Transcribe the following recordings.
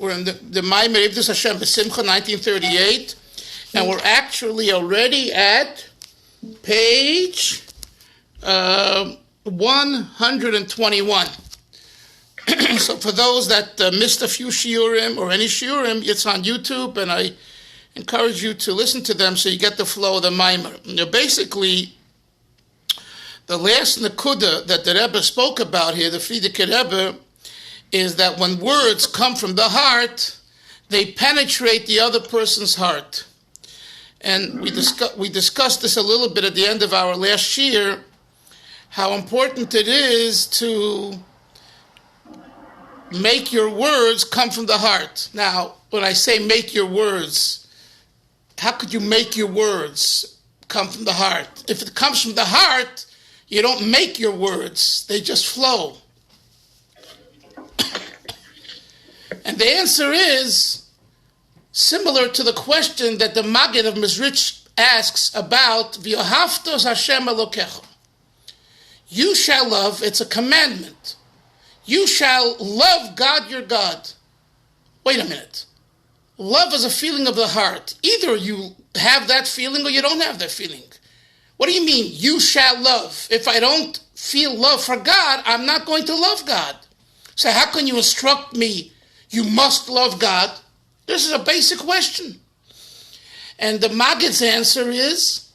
We're in the Maimer Ivdu Hashem Simcha 1938, and we're actually already at page 121. So for those that missed a few shiurim or any shiurim, it's on YouTube, and I encourage you to listen to them so you get the flow of the Maimer. Basically, the last Nakuda that the Rebbe spoke about here, the Frierdiker Rebbe, is that when words come from the heart, they penetrate the other person's heart. And we discussed this a little bit at the end of our last year, how important it is to make your words come from the heart. Now, when I say make your words, how could you make your words come from the heart? If it comes from the heart, you don't make your words, they just flow. And the answer is similar to the question that the Maggid of Mizrich asks about V'yohavtos Hashem Elokecha. You shall love, it's a commandment. You shall love God your God. Wait a minute. Love is a feeling of the heart. Either you have that feeling or you don't have that feeling. What do you mean, you shall love? If I don't feel love for God, I'm not going to love God. So how can you instruct me, you must love God? This is a basic question. And the Maggid's answer is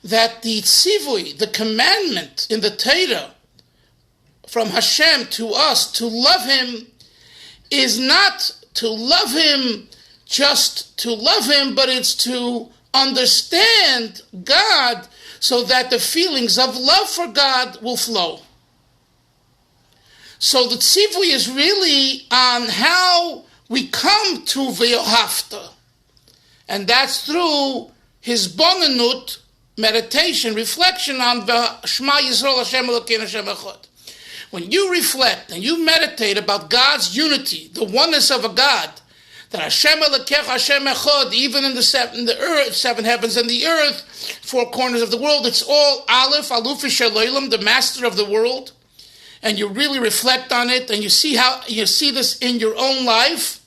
that the tzivui, the commandment in the Torah from Hashem to us to love Him is not to love Him just to love Him, but it's to understand God so that the feelings of love for God will flow. So the tzivui is really on how we come to V'yohavta. And that's through his bonanut, meditation, reflection on Shema Yisrael Hashem Elokeinu Hashem Echad. When you reflect and you meditate about God's unity, the oneness of a God, that Hashem Elokecha Hashem Echad, even in the earth, seven heavens and the earth, four corners of the world, it's all Aleph, Alufi Shalolim, the master of the world. And you really reflect on it, and you see how you see this in your own life,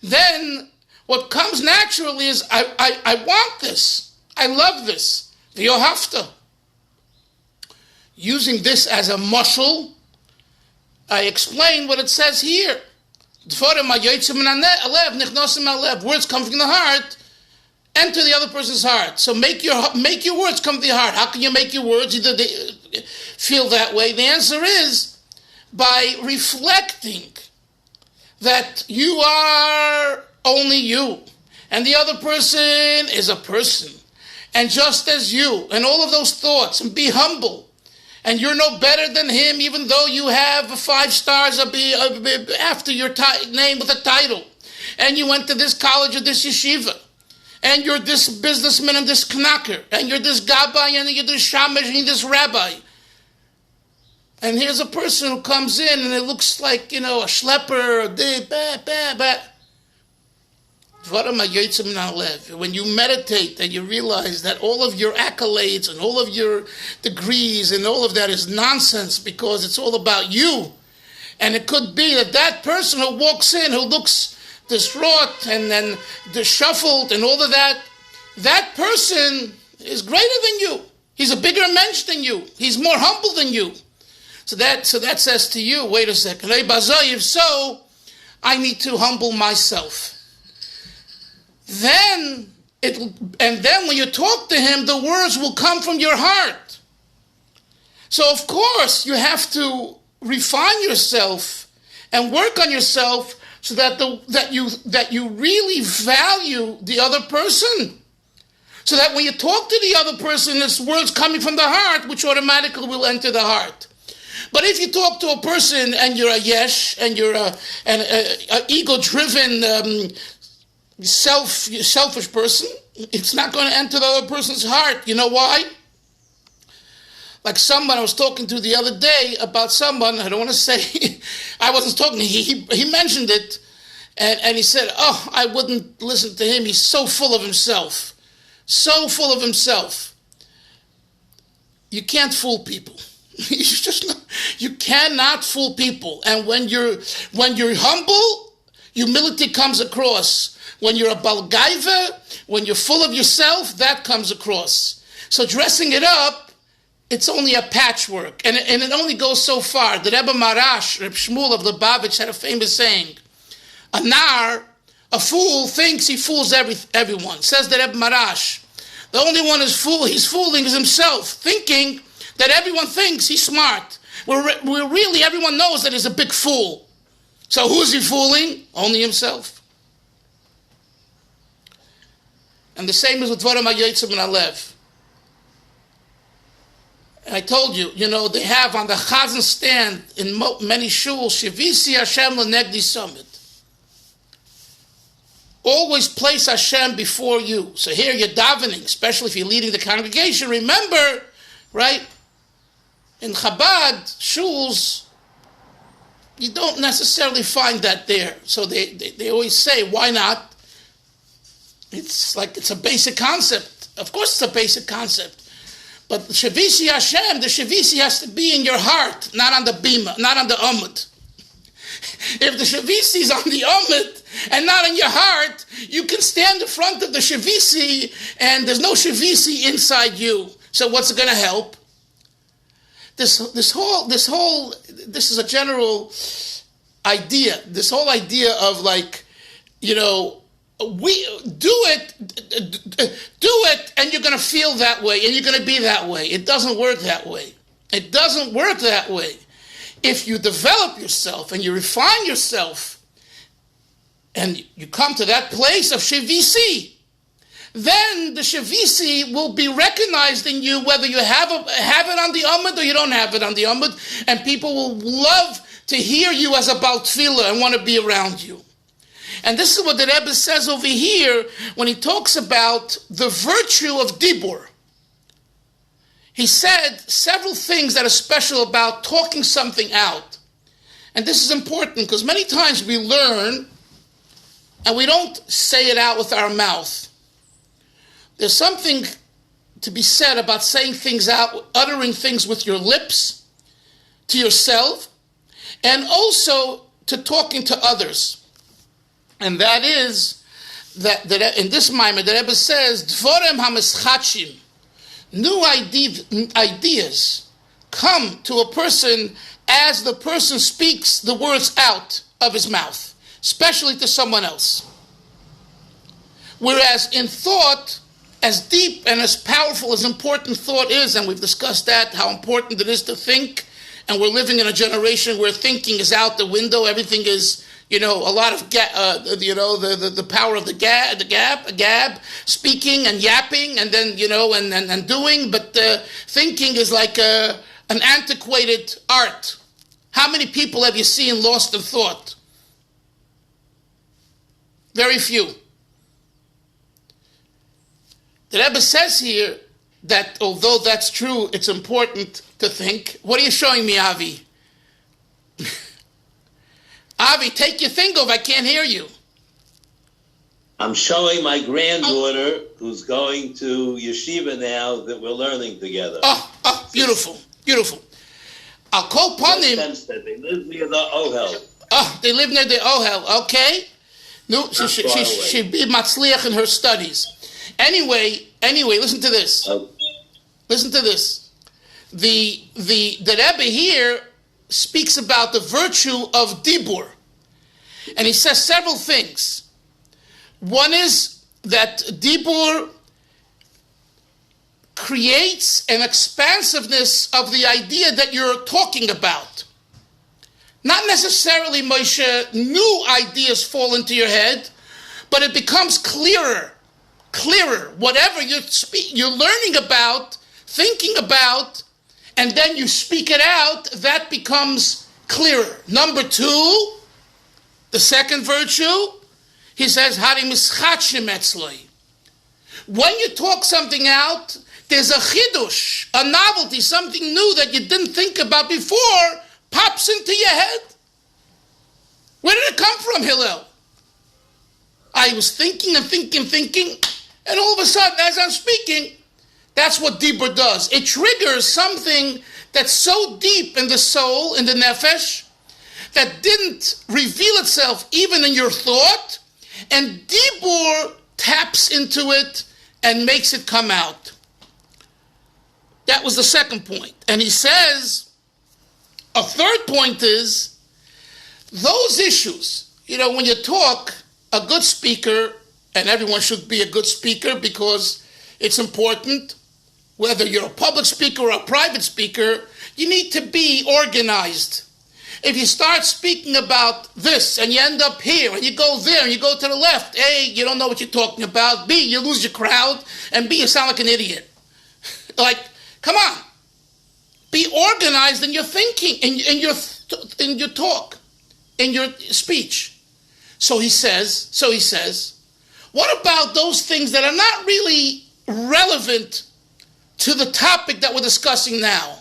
then what comes naturally is, I want this. I love this. V'yohavta. Using this as a mushal, I explain what it says here. Words come from the heart, enter the other person's heart. So make your words come from the heart. How can you make your words either feel that way? The answer is by reflecting that you are only you, and the other person is a person, and just as you, and all of those thoughts, and be humble. And you're no better than him, even though you have 5 stars after your name with a title. And you went to this college or this yeshiva. And you're this businessman and this knacker. And you're this gabbai and you're this shamash and you're this rabbi. And here's a person who comes in and it looks like, a schlepper, when you meditate and you realize that all of your accolades and all of your degrees and all of that is nonsense because it's all about you. And it could be that person who walks in, who looks distraught and then disheveled and all of that, that person is greater than you. He's a bigger mensch than you. He's more humble than you. So that says to you, wait a second, if so, I need to humble myself. Then when you talk to him, the words will come from your heart. So of course you have to refine yourself and work on yourself so that you really value the other person. So that when you talk to the other person, it's words coming from the heart, which automatically will enter the heart. But if you talk to a person and you're a yesh and you're an ego-driven selfish person, it's not going to enter the other person's heart. You know why? Like someone I was talking to the other day about someone, I don't want to say, I wasn't talking, he mentioned it, and he said, I wouldn't listen to him, he's so full of himself. So full of himself. You can't fool people. You cannot fool people. And when you're humble, humility comes across. When you're a balgaiva, when you're full of yourself, that comes across. So dressing it up, it's only a patchwork. And it only goes so far. The Rebbe Marash, Reb Shmuel of Lubavitch, had a famous saying, a nar, a fool, thinks he fools everyone. Says the Rebbe Marash, the only one he's fooling is himself, thinking that everyone thinks he's smart. Where really everyone knows that he's a big fool. So who is he fooling? Only himself. And the same is with Dvarim HaYotzim and Alev. And I told you, they have on the Chazan stand in many shuls, Shivisi Hashem L'negdi Summit. Always place Hashem before you. So here you're davening, especially if you're leading the congregation. Remember, right, in Chabad shuls, you don't necessarily find that there. So they always say, why not? It's like it's a basic concept. Of course it's a basic concept. But the Shavisi Hashem, the Shavisi has to be in your heart, not on the bima, not on the umud. If the Shavisi is on the umud and not in your heart, you can stand in front of the Shavisi and there's no Shavisi inside you. So what's it going to help? This is a general idea. This whole idea of we do it, and you're going to feel that way, and you're going to be that way. It doesn't work that way. It doesn't work that way. If you develop yourself and you refine yourself, and you come to that place of Shavisi, then the Shavisi will be recognized in you, whether you have it on the Amud or you don't have it on the Amud, and people will love to hear you as a Baal Tefillah and want to be around you. And this is what the Rebbe says over here when he talks about the virtue of Dibor. He said several things that are special about talking something out. And this is important because many times we learn and we don't say it out with our mouth. There's something to be said about saying things out, uttering things with your lips, to yourself, and also to talking to others. And that is that in this mimer, the Rebbe says, Dvorem ha-meschachim, new ideas come to a person as the person speaks the words out of his mouth, especially to someone else. Whereas in thought, as deep and as powerful as important thought is, and we've discussed that, how important it is to think, and we're living in a generation where thinking is out the window, everything is, a lot of, the power of the gab, speaking and yapping, and then, and doing, but thinking is like an antiquated art. How many people have you seen lost in thought? Very few. The Rebbe says here that although that's true, it's important to think. What are you showing me, Avi? Avi, take your thing off. I can't hear you. I'm showing my granddaughter, who's going to yeshiva now, that we're learning together. Oh, beautiful, beautiful. I'll call upon him. They live near the Ohel. Oh, they live near the Ohel. Okay. No, she be matzliach in her studies. Anyway, listen to this. Oh. Listen to this. The Rebbe here speaks about the virtue of Dibor. And he says several things. One is that Dibor creates an expansiveness of the idea that you're talking about. Not necessarily, Moshe, new ideas fall into your head, but it becomes clearer. Whatever you're learning about, thinking about, and then you speak it out, that becomes clearer. Number 2, the second virtue, he says, Hari mischachim etzloi. When you talk something out, there's a chidush, a novelty, something new that you didn't think about before, pops into your head. Where did it come from, Hillel? I was thinking, and all of a sudden, as I'm speaking, that's what Dibur does. It triggers something that's so deep in the soul, in the nefesh, that didn't reveal itself even in your thought, and Dibor taps into it and makes it come out. That was the second point. And he says, a third point is, those issues, when you talk, a good speaker, and everyone should be a good speaker because it's important, whether you're a public speaker or a private speaker, you need to be organized. If you start speaking about this and you end up here and you go there and you go to the left, A, you don't know what you're talking about, B, you lose your crowd, and B, you sound like an idiot. Come on. Be organized in your thinking, in your talk, in your speech. So he says, what about those things that are not really relevant to the topic that we're discussing now?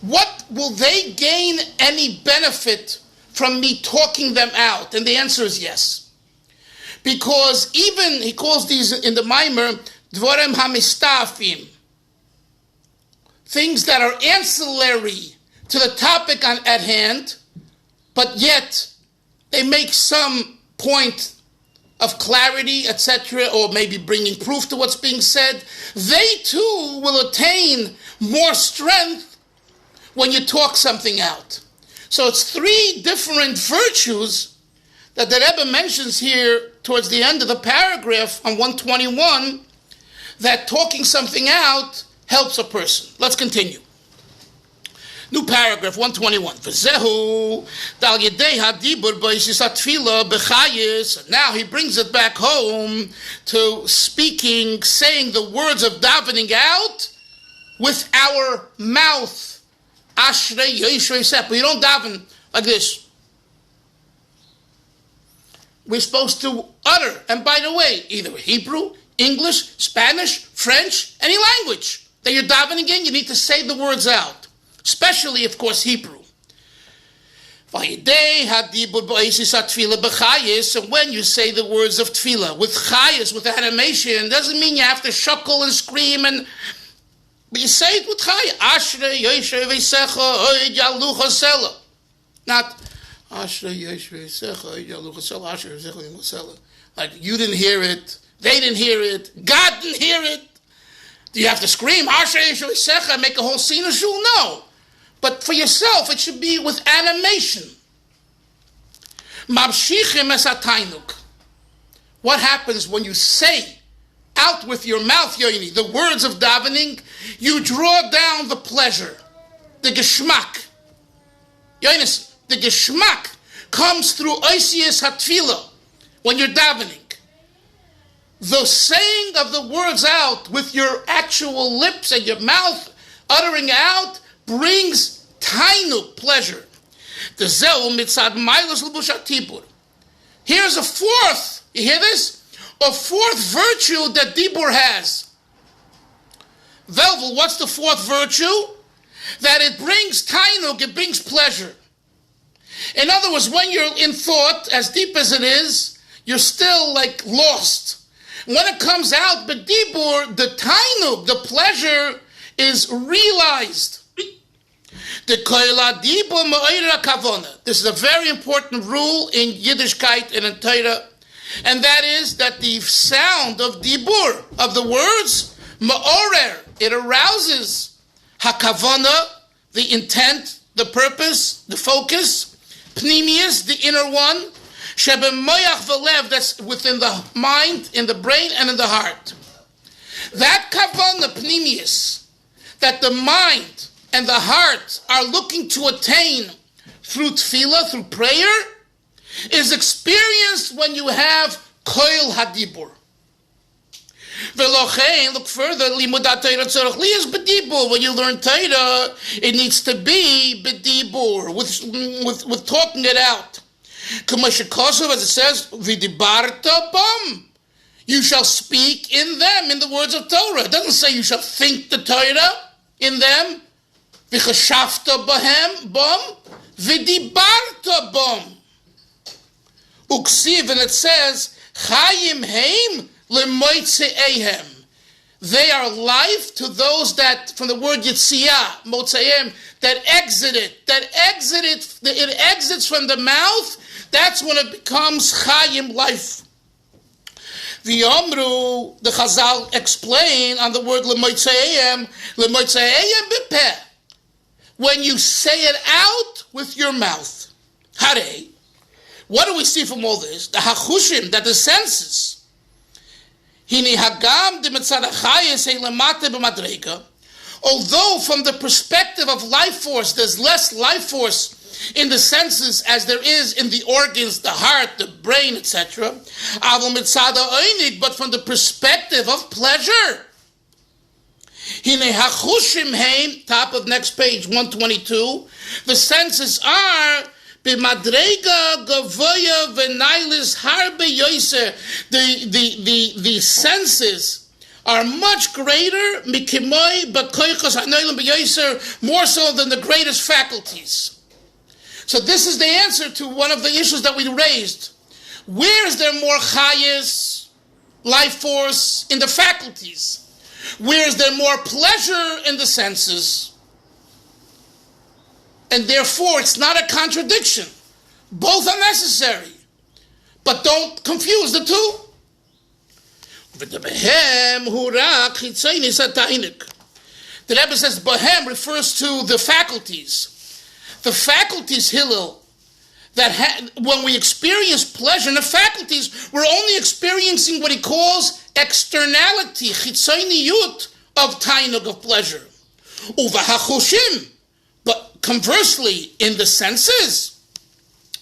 What will they gain any benefit from me talking them out? And the answer is yes. Because even, he calls these in the Maimer, Dvorem HaMistafim, things that are ancillary to the topic at hand, but yet they make some point of clarity, etc., or maybe bringing proof to what's being said. They too will attain more strength when you talk something out. So it's three different virtues that the Rebbe mentions here towards the end of the paragraph on 121, that talking something out helps a person. Let's continue. New paragraph, 121. Now he brings it back home to speaking, saying the words of davening out with our mouth. Ashrei Yoshrei Sep. We don't daven like this. We're supposed to utter, and by the way, either Hebrew, English, Spanish, French, any language that you're davening in, you need to say the words out. Especially, of course, Hebrew. And when you say the words of tefillah with chayas, with animation, doesn't mean you have to shuckle and scream, but you say it with chayah. Ashrei Yoshrei Veisecha Oid Yalucha Sela. Not Ashrei Yoshrei Veisecha Oid Yalucha Sela. Ashrei Yoshrei Veisecha Sela. Like you didn't hear it, they didn't hear it, God didn't hear it. Do you have to scream Ashrei Yoshrei Veisecha and make a whole scene of shul? No. But for yourself, it should be with animation. Mabshichim es Taanug. What happens when you say out with your mouth, Yoini, the words of davening? You draw down the pleasure, the geschmack. Yoinis, the geschmack comes through oisius hatfila when you're davening. The saying of the words out with your actual lips and your mouth, uttering out, brings taanug, pleasure. The zeu mitzad mailas l'bushat tibur. Here's a fourth, you hear this? A fourth virtue that Dibor has. Velvel, what's the fourth virtue? That it brings taanug, it brings pleasure. In other words, when you're in thought, as deep as it is, you're still like lost. When it comes out, but Dibor, the taanug, the pleasure, is realized. This is a very important rule in Yiddishkeit and in Torah, and that is that the sound of Dibor, of the words, ma'orer, it arouses hakavana, the intent, the purpose, the focus, pnimius, the inner one, shebemoyach v'lev, that's within the mind, in the brain, and in the heart. That kavana, pnimius, that the mind and the heart are looking to attain through tefillah, through prayer, is experienced when you have koil hadibur. Velochein, look further, limudat Torah tzorach liyas bedibur. When you learn Torah, it needs to be bedibur, with talking it out. Kamashikosov, as it says, vidibarta bam. You shall speak in them, in the words of Torah. It doesn't say you shall think the Torah in them. V'chashafta bahem bam, vidibarta bam. Uksiv, and it says, Chayim heim lemoitze ehem. They are life to those that, from the word Yitziyah, Motzayim, it exits from the mouth. That's when it becomes Chayim, life. The Omru, the Chazal explain on the word L'motzayim b'peh. When you say it out with your mouth. Hare. What do we see from all this? The Hachushim, that the senses. Although from the perspective of life force, there's less life force in the senses as there is in the organs, the heart, the brain, etc. But from the perspective of pleasure. Top of next page, 122. The senses are the senses are much greater, more so than the greatest faculties. So this is the answer to one of the issues that we raised. Where is there more chayas, life force, in the faculties? Where is there more pleasure in the senses? And therefore, it's not a contradiction. Both are necessary. But don't confuse the two. The Rebbe says Bohem refers to the faculties. The faculties, Hillel, that when we experience pleasure in the faculties, we're only experiencing what he calls externality, chitzoniyut of taanug, of pleasure. Uvahachushim. But conversely, in the senses,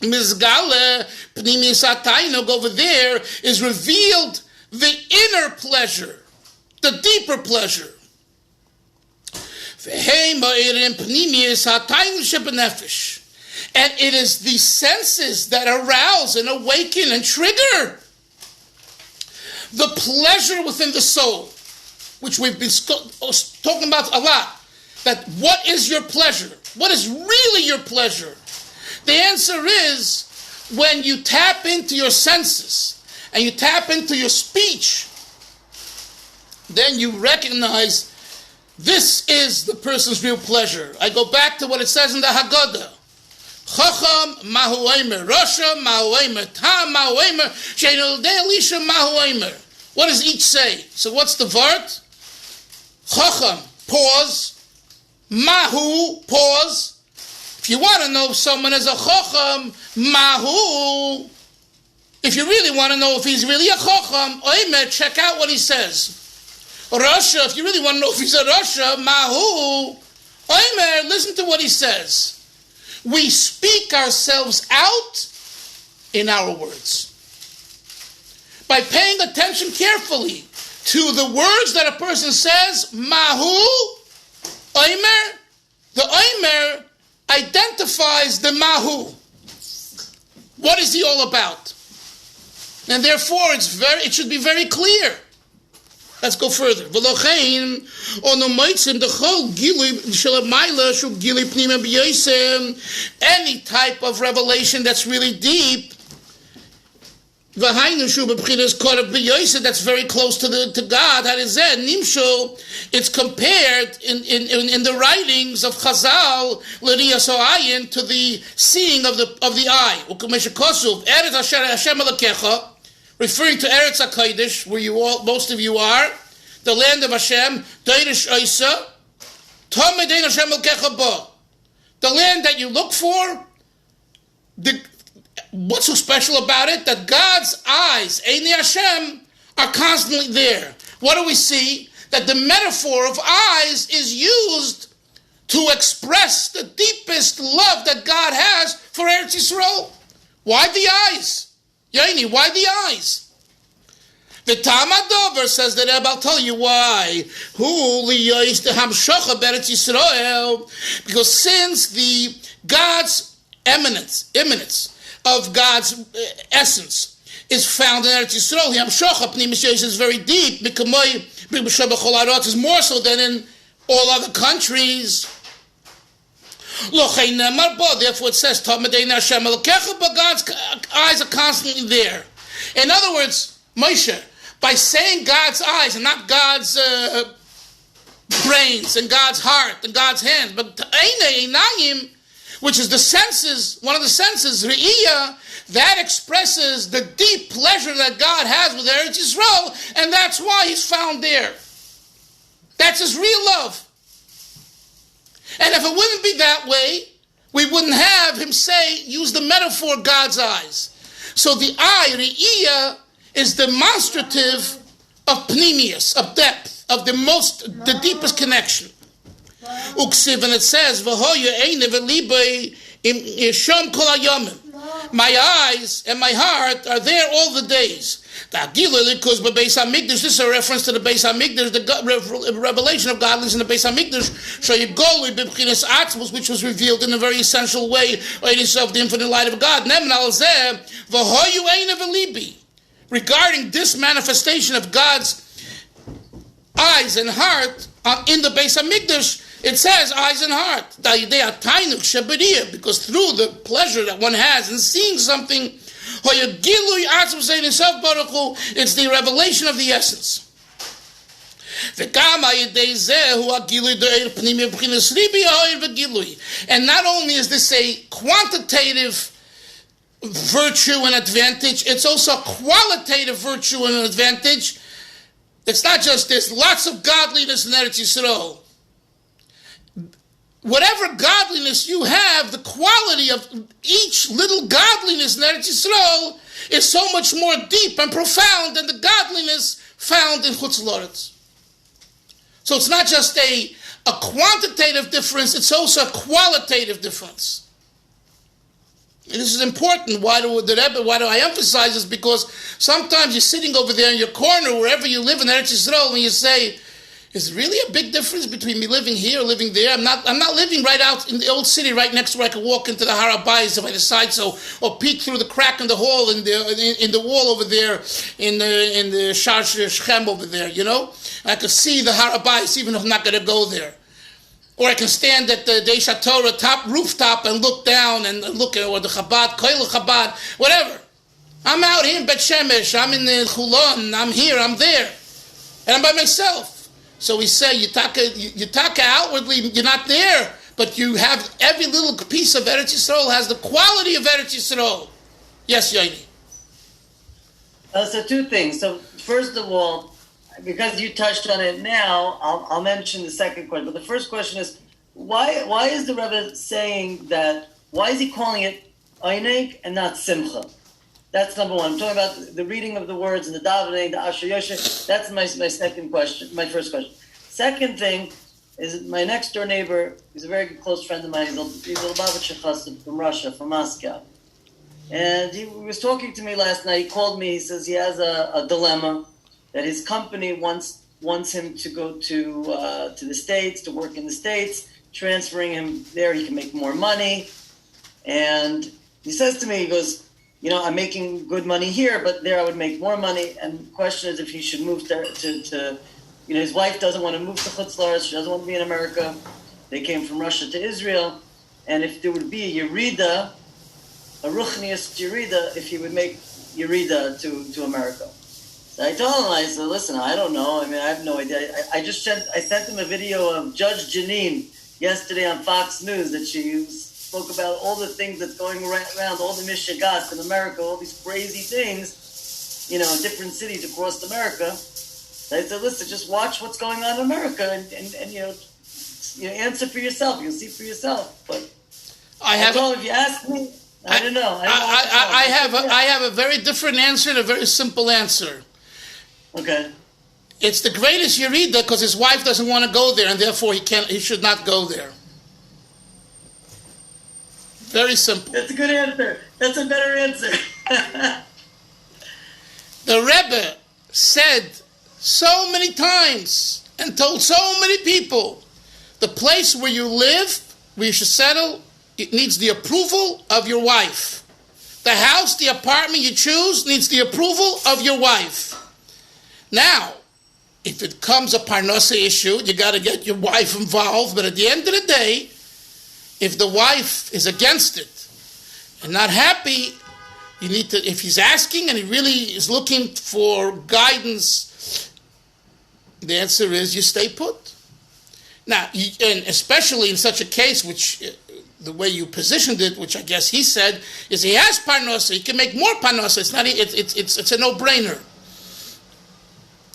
Mizgale Pnimis Taanug, over there is revealed the inner pleasure, the deeper pleasure. And it is the senses that arouse and awaken and trigger the pleasure within the soul, which we've been talking about a lot. That what is your pleasure? What is really your pleasure? The answer is when you tap into your senses and you tap into your speech, then you recognize this is the person's real pleasure. I go back to what it says in the Haggadah. Chacham mahu omer, Rasha mahu omer, Tam mahu omer, She'enol dei Elisha mahu omer. What does each say? So what's the vart? Chacham, pause. Mahu, pause. If you want to know if someone is a chacham, mahu. If you really want to know if he's really a chacham, oimer, check out what he says. Rasha, if you really want to know if he's a Rasha, mahu, oimer, listen to what he says. We speak ourselves out in our words. By paying attention carefully to the words that a person says, mahu, oimer, the oimer identifies the mahu. What is he all about? And therefore, it should be very clear. Let's go further. Any type of revelation that's really deep, that's very close to God. It's compared in the writings of Chazal to the seeing of the eye. Referring to Eretz HaKodesh, where most of you are, the land of Hashem, the land that you look for. What's so special about it? That God's eyes, Eini Hashem, are constantly there. What do we see? That the metaphor of eyes is used to express the deepest love that God has for Eretz Yisrael. Why the eyes? Yaini, why the eyes? The Tamadover says that I'll tell you why. Because since the God's immanence of God's essence is found in Eretz Yisrael, is very deep. Is more so than in all other countries. Therefore it says, but God's eyes are constantly there. In other words, Moshe, by saying God's eyes and not God's brains and God's heart and God's hands, but einayim, which is the senses, one of the senses, re'iyah, that expresses the deep pleasure that God has with Eretz Yisrael, and that's why he's found there. That's his real love. And if it wouldn't be that way, we wouldn't have him use the metaphor God's eyes. So the eye, re'iyah, is demonstrative of pnimius, of depth, of the deepest connection. Uksiv, and it says, my eyes and my heart are there all the days. This is a reference to the Beis Hamikdash, the revelation of godliness in the Beis Hamikdash, which was revealed in a very essential way, of the infinite light of God. Regarding this manifestation of God's eyes and heart in the Beis Hamikdash, it says eyes and heart. Taanug, because through the pleasure that one has in seeing something, it's the revelation of the essence. And not only is this a quantitative virtue and advantage, it's also a qualitative virtue and advantage. It's not just there's lots of godliness in Eretz Yisrael. Whatever godliness you have, the quality of each little godliness in Eretz Yisrael is so much more deep and profound than the godliness found in Chutz La'aretz. So it's not just a quantitative difference, it's also a qualitative difference. And this is important. Why do I emphasize this? Because sometimes you're sitting over there in your corner, wherever you live in Eretz Yisrael, and you say, is there really a big difference between me living here or living there? I'm not living right out in the old city, right next to where I can walk into the Har HaBayis if I decide so, or peek through the crack in the hall in the wall over there in the Shar Shechem over there. I can see the Har HaBayis even if I'm not going to go there. Or I can stand at the Dei Torah rooftop and look down and look at, or the Chabad, Koil Chabad, whatever. I'm out here in Bet Shemesh, I'm in the Chulon, I'm here, I'm there. And I'm by myself. So we say, you taka outwardly, you're not there, but you have every little piece of Eretz Yisrael has the quality of Eretz Yisrael. Yes, Yaini. So two things. So first of all, because you touched on it now, I'll mention the second question. But the first question is, why is the Rebbe saying that? Why is he calling it Eineg and not Simcha? That's number one. I'm talking about the reading of the words and the davening, the Asher Yoshe. That's my second question, my first question. Second thing is my next door neighbor, he's a very close friend of mine. He's a Lubavitcher Chassid from Russia, from Moscow. And he was talking to me last night. He called me. He says he has a dilemma that his company wants him to go to the States, to work in the States, transferring him there. He can make more money. And he says to me, he goes, I'm making good money here, but there I would make more money. And the question is if he should move to his wife doesn't want to move to Chutz La'aretz. She doesn't want to be in America. They came from Russia to Israel. And if there would be a Yerida, a Ruchnius Yerida, if he would make Yerida to America. So I told him, I said, listen, I don't know. I have no idea. I sent him a video of Judge Janine yesterday on Fox News that she spoke about all the things that's going around, all the mishigas in America, all these crazy things, in different cities across America. So I said, listen, just watch what's going on in America and answer for yourself. You'll see for yourself. But I told him, if you ask me, I don't know. I have a very different answer and a very simple answer. Okay. It's the greatest Yerida because his wife doesn't want to go there, and therefore he should not go there. Very simple. That's a good answer. That's a better answer. The Rebbe said so many times and told so many people, the place where you live, where you should settle, it needs the approval of your wife. The house, the apartment you choose needs the approval of your wife. Now, if it comes a parnasa issue, you got to get your wife involved. But at the end of the day, if the wife is against it and not happy, You need to, if he's asking and he really is looking for guidance, the answer is you stay put. Now, and especially in such a case, which the way you positioned it, which I guess he said, is he has parnosa, he can make more parnosa. It's a no-brainer.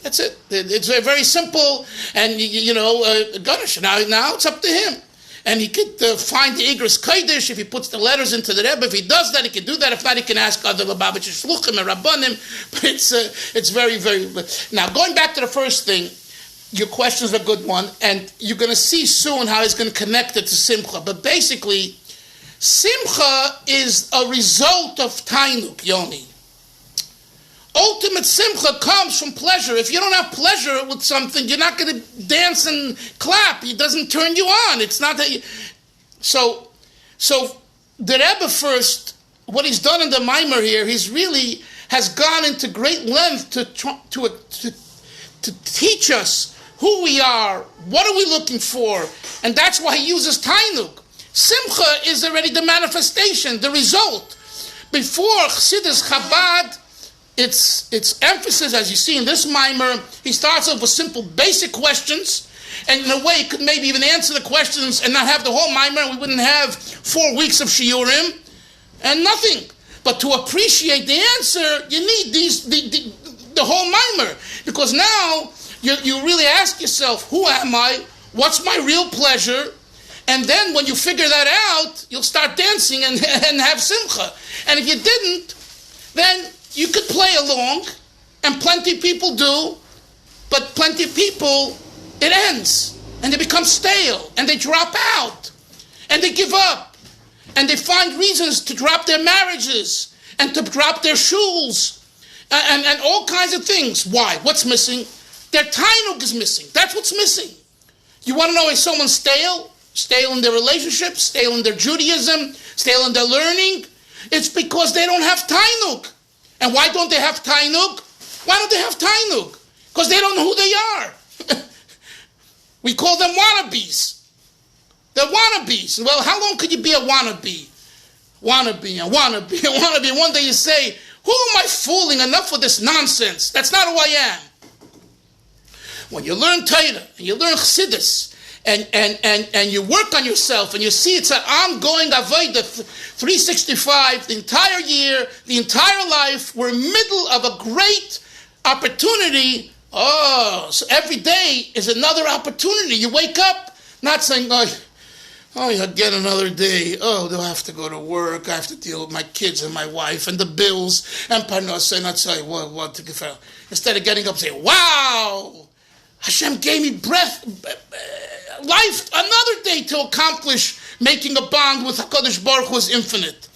That's it. It's very simple, and Ganesh. Now it's up to him. And he could find the Igros Kodesh if he puts the letters into the Rebbe. If he does that, he can do that. If not, he can ask other Lubavitch Shluchim and Rabbanim. But it's very, very... Now, going back to the first thing, your question is a good one, and you're going to see soon how he's going to connect it to Simcha. But basically, Simcha is a result of Taanug, Yoni. Ultimate Simcha comes from pleasure. If you don't have pleasure with something, you're not going to dance and clap. It doesn't turn you on. It's not that you... So the Rebbe first, what he's done in the Maimer here, he's really has gone into great length to teach us who we are, what are we looking for, and that's why he uses Taanug. Simcha is already the manifestation, the result. Before Chassidus Chabad, its emphasis, as you see in this mimer, he starts off with simple, basic questions, and in a way, he could maybe even answer the questions and not have the whole mimer, and we wouldn't have 4 weeks of shiurim, and nothing. But to appreciate the answer, you need the whole mimer, because now you really ask yourself, who am I? What's my real pleasure? And then when you figure that out, you'll start dancing and have simcha. And if you didn't, then you could play along, and plenty of people do, but plenty of people, it ends, and they become stale, and they drop out, and they give up, and they find reasons to drop their marriages, and to drop their shuls, and all kinds of things. Why? What's missing? Their Taanug is missing. That's what's missing. You want to know, is someone stale? Stale in their relationship, stale in their Judaism, stale in their learning? It's because they don't have Taanug. And why don't they have Taanug? Why don't they have Taanug? Because they don't know who they are. We call them wannabes. They're wannabes. Well, how long could you be a wannabe? Wannabe. And one day you say, who am I fooling? Enough with this nonsense. That's not who I am. When you learn Torah, and you learn Chassidus, and you work on yourself, and you see it's an ongoing avodah, 365, the entire year, the entire life, we're in the middle of a great opportunity. So every day is another opportunity. You wake up not saying, again another day. Do I have to go to work? I have to deal with my kids and my wife and the bills and parnosa, and I say, what to give out. Instead of getting up and saying, wow, Hashem gave me breath, life, another day to accomplish making a bond with HaKadosh Baruch Hu is infinite.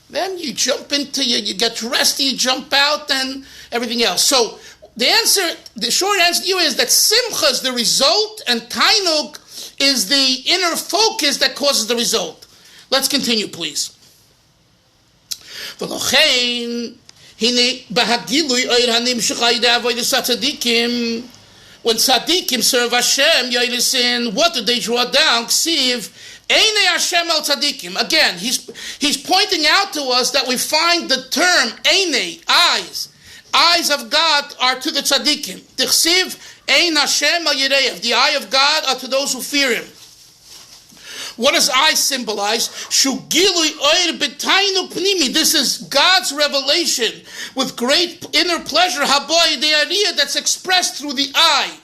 Then you jump into, you get resty, you jump out, and everything else. So the short answer to you is that Simcha is the result, and Taanug is the inner focus that causes the result. Let's continue, please. When tzaddikim serve Hashem, Yoelisin, what do they draw down? Ksiv, Einei Hashem el tzaddikim. Again, he's pointing out to us that we find the term Einei, eyes of God are to the tzaddikim. Tichsiv, Ein Hashem el Yireyev. The eye of God are to those who fear Him. What does eye symbolize? Shugilui oir b'tainuk pnimi. This is God's revelation with great inner pleasure. Haboy de'ariyah, that's expressed through the eye.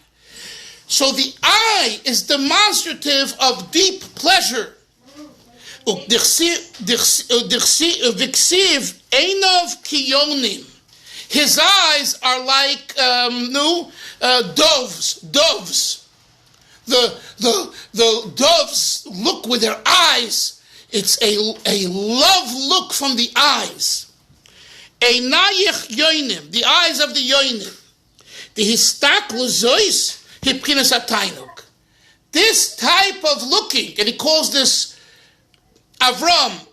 So the eye is demonstrative of deep pleasure. Viksiv einov kiyonim. His eyes are like doves. The doves look with their eyes. It's a love look from the eyes. Einayich yoinim, the eyes of the yoinim. The histaklu zois hipkinas Taanug. This type of looking, and he calls this Avram.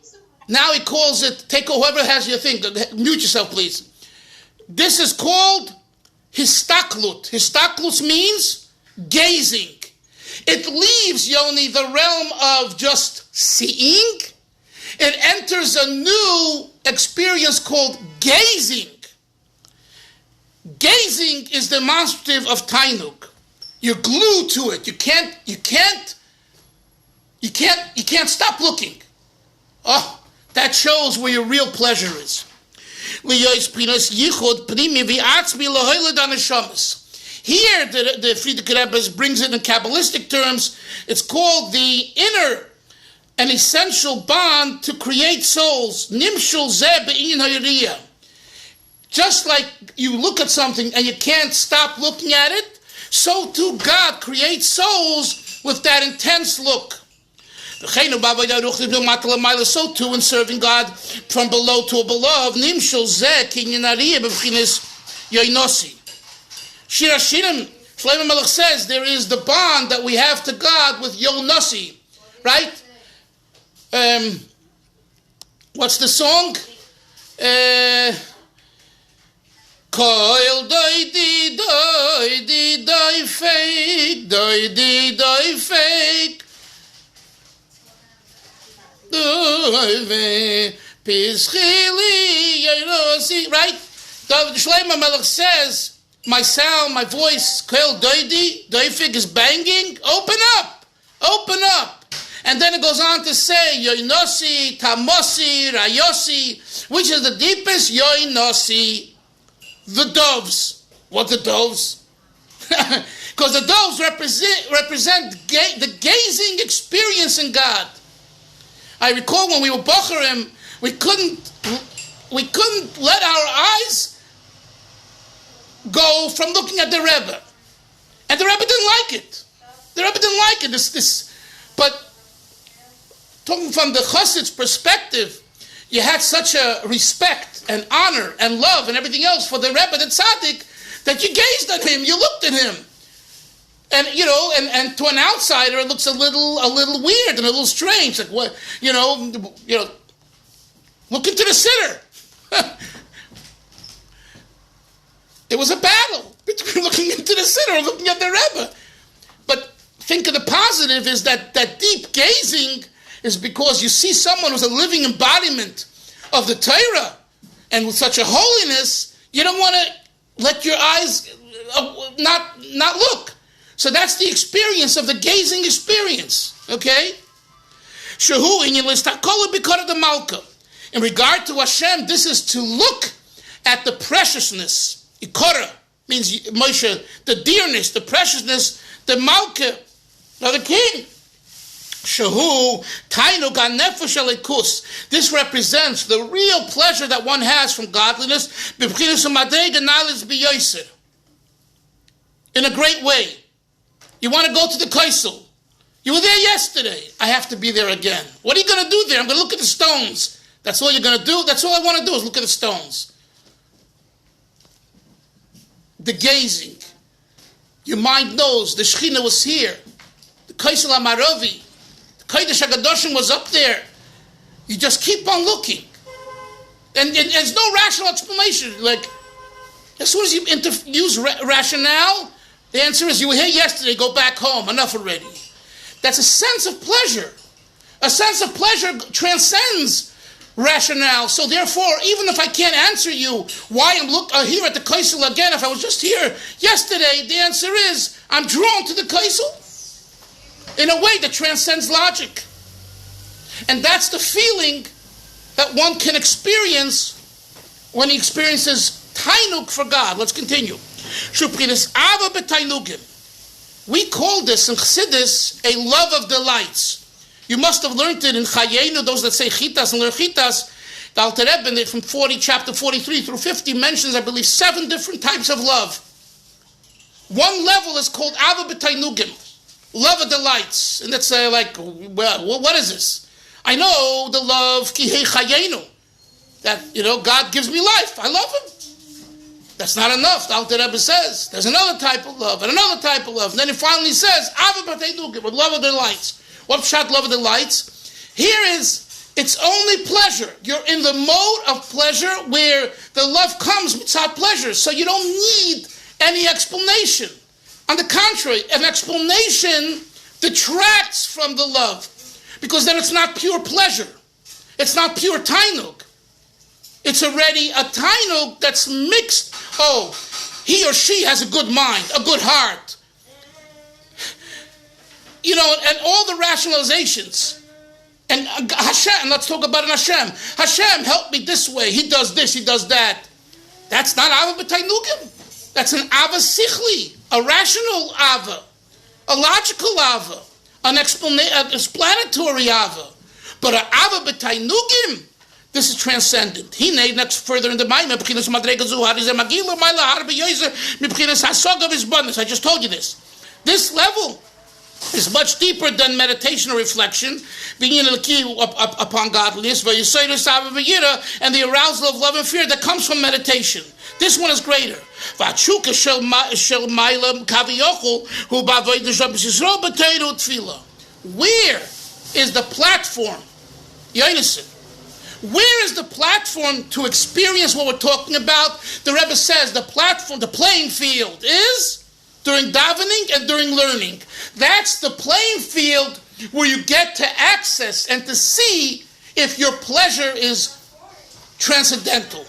Now he calls it, take whoever has your thing, mute yourself please. This is called histaklut. Histaklut means gazing. It leaves, Yoni, the realm of just seeing, it enters a new experience called gazing. Gazing is demonstrative of Taanug. You're glued to it. You can't stop looking. Oh, that shows where your real pleasure is. Here, the Frierdiker Rebbe brings it in Kabbalistic terms. It's called the inner and essential bond to create souls. Nimshul zeh be'inyan ha'yiriyah. Just like you look at something and you can't stop looking at it, so too God creates souls with that intense look. So too in serving God from below to above. Nimshul zeh kinyan ha'yiriyah b'chinas yoinosi. Shir Hashirim, Shlomo Melech says there is the bond that we have to God with yoinosi, right? What's the song? Koil doidi doidi doi fake doidi doi fake doi pischili yoinosi, right? Shlomo Melech says, my sound, my voice, koil doidi doifik is banging. Open up. And then it goes on to say, yoinosi, tamosi, rayosi, which is the deepest? Yoinosi, the doves. What the doves? Because the doves represent the gazing experience in God. I recall when we were Bocharim, we couldn't let our eyes go from looking at the Rebbe. And the Rebbe didn't like it. But talking from the Chassid's perspective, you had such a respect and honor and love and everything else for the Rebbe, the Tzaddik, that you gazed at him, you looked at him. And, and to an outsider, it looks a little weird and a little strange. Like, what, look into the sitter. It was a battle between looking into the sitter and looking at the Rebbe. But think of the positive is that deep gazing is because you see someone who's a living embodiment of the Torah, and with such a holiness, you don't want to let your eyes not look. So that's the experience of the gazing experience. Okay? Shehu in Yilistakola because of the Malka. In regard to Hashem, this is to look at the preciousness. Ikora means Moshe, the dearness, the preciousness, the Malka, the king. Shehu Taanug hanefesh elikus. This represents the real pleasure that one has from godliness. In a great way. You want to go to the Kaisel. You were there yesterday. I have to be there again. What are you going to do there? I'm going to look at the stones. That's all you're going to do? That's all I want to do is look at the stones. The gazing. Your mind knows the Shekhinah was here. The Kaisel HaMaravi. The Kodesh HaGadoshim was up there. You just keep on looking. And there's no rational explanation. Like, as soon as you use rationale, the answer is, you were here yesterday, go back home, enough already. That's a sense of pleasure. A sense of pleasure transcends rationale. So therefore, even if I can't answer you why I'm here at the Kaisel again, if I was just here yesterday, the answer is, I'm drawn to the Kaisel in a way that transcends logic. And that's the feeling that one can experience when he experiences Taanug for God. Let's continue. We call this in Chassidus a love of delights. You must have learned it in Chayenu, those that say Chitas and learn Chitas. The Alter Rebbe from chapter 43 through 50 mentions, I believe, 7 different types of love. One level is called Ava b'Taanugim, love of delights. And that's well, what is this? I know the love, Kihei Chayenu, that, God gives me life. I love him. That's not enough. The Alter Rebbe says there's another type of love and another type of love. And then he finally says, Ava b'Taanugim, with love of delights. What pshat love of delights? Here is, it's only pleasure. You're in the mode of pleasure where the love comes without pleasure. So you don't need any explanation. On the contrary, an explanation detracts from the love. Because then it's not pure pleasure. It's not pure Taanug. It's already a Taanug that's mixed. Oh, he or she has a good mind, a good heart. You know, and all the rationalizations. And Hashem, let's talk about an Hashem. Hashem, help me this way. He does this, he does that. That's not Ava b'Taanugim. That's an Ava Sichli, a rational Ava, a logical Ava, an explanatory Ava. But an Ava b'Taanugim, this is transcendent. He next further in the mind. I just told you this. This level is much deeper than meditation or reflection, being upon godliness, and the arousal of love and fear that comes from meditation. This one is greater. Where is the platform? Where is the platform to experience what we're talking about? The Rebbe says the platform, the playing field is during davening and during learning. That's the playing field where you get to access and to see if your pleasure is transcendental.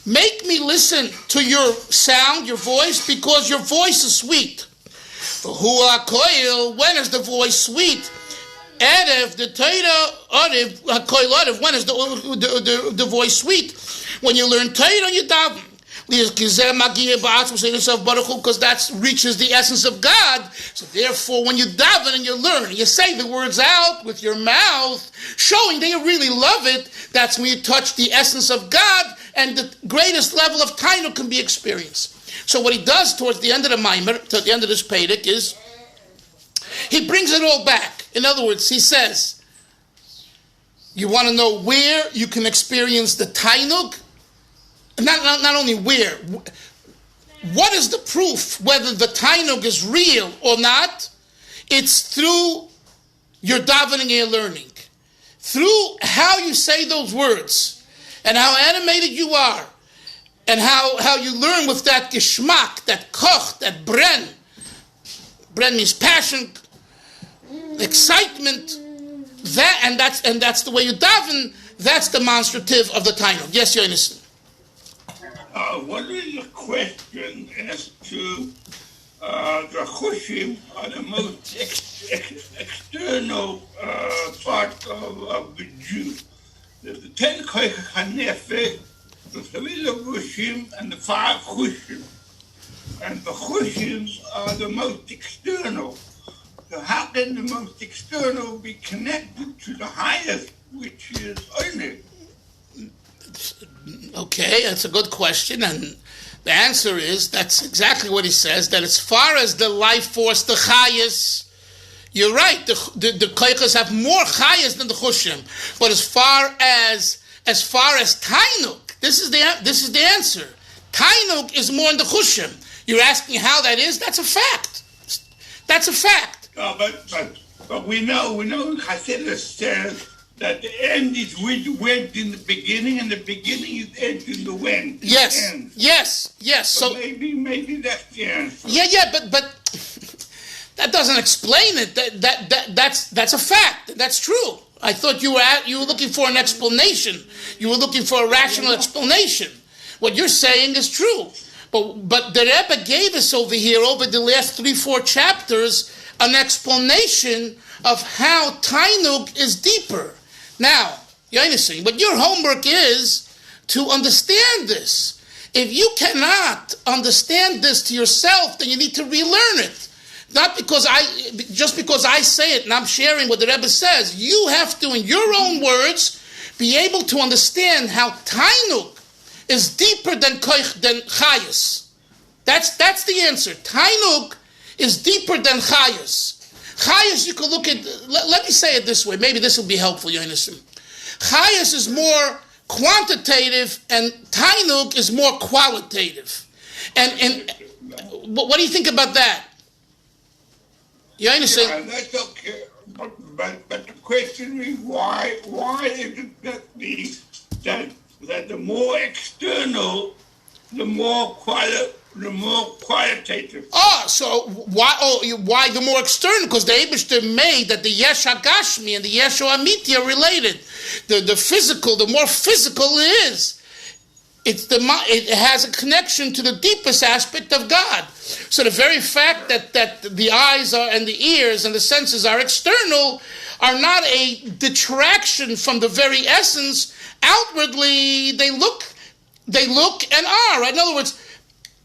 Make me listen to your sound, your voice, because your voice is sweet. When is the voice sweet? Erev, the Torah, Erev, when is the voice sweet? When you learn Torah, you daven. Because that reaches the essence of God. So therefore, when you daven and you learn, you say the words out with your mouth, showing that you really love it, that's when you touch the essence of God, and the greatest level of Taanug can be experienced. So what he does towards the end of the Maimer, to the end of this Pedic, is he brings it all back. In other words, he says, you want to know where you can experience the Taanug? Not only where. What is the proof whether the Taanug is real or not? It's through your davening and your learning. Through how you say those words, and how animated you are, and how you learn with that geschmack, that koch, that bren. Bren means passion, excitement. That's the way you daven. That's demonstrative of the Taanug. Yes, you're innocent. What is the question as to the chushim are the most external part of the Jew? The 10 koyach hanefesh, the 3 chushim, and the 5 chushim. And the chushims are the most external. So how can the most external be connected to the highest, which is only? Okay, that's a good question, and the answer is that's exactly what he says. That as far as the life force, the chayas, you're right. The koychas have more chayas than the chushim, but as far as Taanug, this is the answer. Taanug is more in the chushim. You're asking how that is. That's a fact. That's a fact. But we know Chassidus says that the end is went in the beginning, and the beginning is end in the when. Yes. So maybe that's the answer. Yeah, but that doesn't explain it. That's a fact. That's true. I thought you were looking for an explanation. You were looking for a rational explanation. What you're saying is true. But the Rebbe gave us over here, over the last 3-4 chapters, an explanation of how Taanug is deeper. Now, you're understanding, but your homework is to understand this. If you cannot understand this to yourself, then you need to relearn it. Not just because I say it and I'm sharing what the Rebbe says. You have to, in your own words, be able to understand how Taanug is deeper than Chayas. That's the answer. Taanug is deeper than Chayas. Chayas, you can look at, let me say it this way, maybe this will be helpful, you understand. Chayas is more quantitative and Taanug is more qualitative. And what do you think about that? You understand? Yeah, that's okay. But the question is why is it that the more external, the more the more qualitative. So why the more external? Because the Eibishter made that the Yesh HaGashmi and the Yesh HaAmiti are related. The physical, the more physical it is, it has a connection to the deepest aspect of God. So the very fact that the eyes are and the ears and the senses are external are not a detraction from the very essence. Outwardly, they look and are. Right? In other words,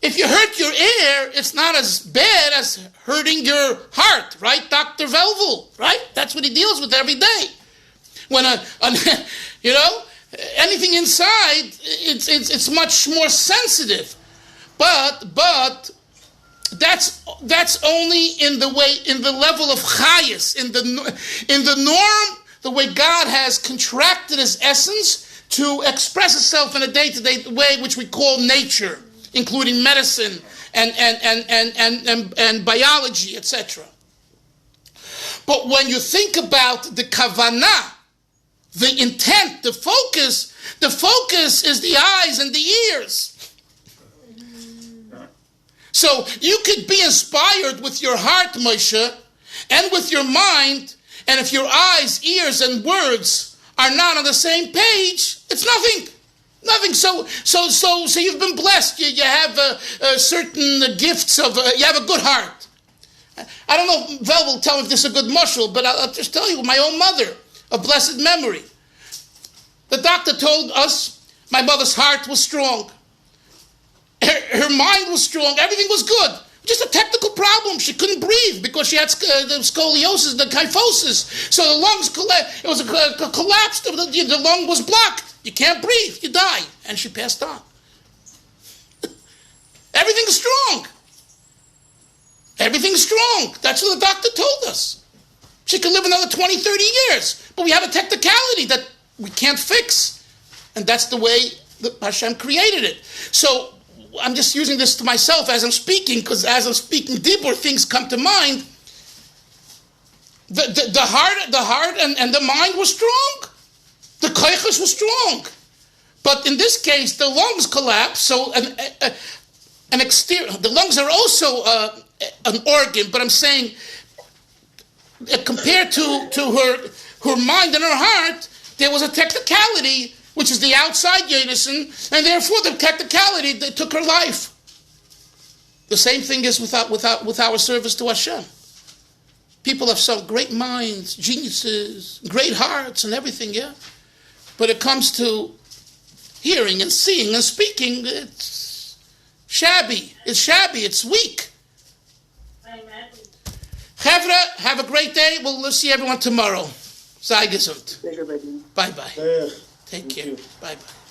if you hurt your ear, it's not as bad as hurting your heart, right? Dr. Velvel, right? That's what he deals with every day. When anything inside, it's much more sensitive. But that's only in the level of chayas, in the norm, the way God has contracted his essence to express itself in a day-to-day way, which we call nature, including medicine and biology, etc. But when you think about the kavanah, the intent, the focus is the eyes and the ears. So you could be inspired with your heart, Moshe, and with your mind, and if your eyes, ears, and words are not on the same page, it's nothing. Nothing. So you've been blessed. You have certain gifts of. You have a good heart. I don't know. Vel will tell me if this is a good mushal, but I'll just tell you. My own mother, of blessed memory. The doctor told us my mother's heart was strong. Her mind was strong. Everything was good. Just a technical problem. She couldn't breathe because she had the scoliosis, the kyphosis. So the lungs collapsed. It was a collapse. The lung was blocked. You can't breathe. You die. And she passed on. Everything's strong. Everything's strong. That's what the doctor told us. She could live another 20, 30 years. But we have a technicality that we can't fix. And that's the way that Hashem created it. So I'm just using this to myself as I'm speaking, because as I'm speaking Dibor, things come to mind. The heart and the mind were strong. The koiches was strong. But in this case, the lungs collapsed, so an exterior. The lungs are also an organ, but I'm saying compared to her mind and her heart, there was a technicality, which is the outside unison, and therefore the technicality that took her life. The same thing is with our service to Hashem. People have some great minds, geniuses, great hearts, and everything, yeah. But it comes to hearing and seeing and speaking, it's shabby. It's weak. Chevra, have a great day. We'll see everyone tomorrow. Sei gesund. Bye-bye. Take care. Bye-bye.